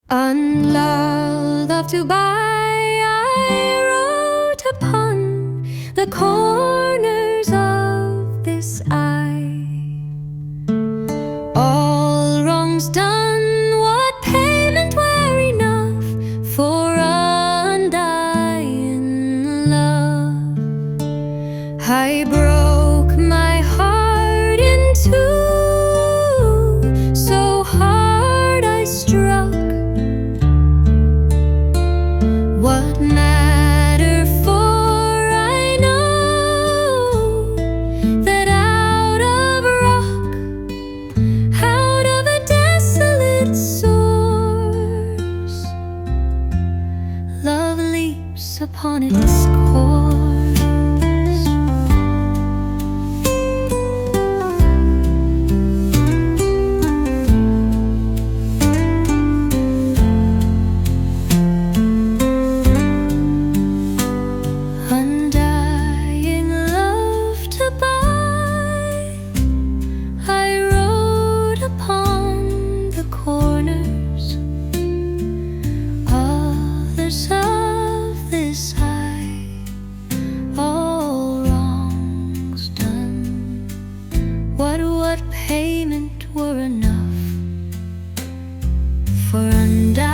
Unloved to buy, I wrote upon the corners of this eye. All wrongs done, what payment were enough for undying love? I broke my heart in two, so hard I struck. What matter, for I know that out of rock, out of a desolate source, love leaps upon its course. Undying love to buy, I wrote upon the corners, others of this eye. All wrongs done, what payment were enough for undying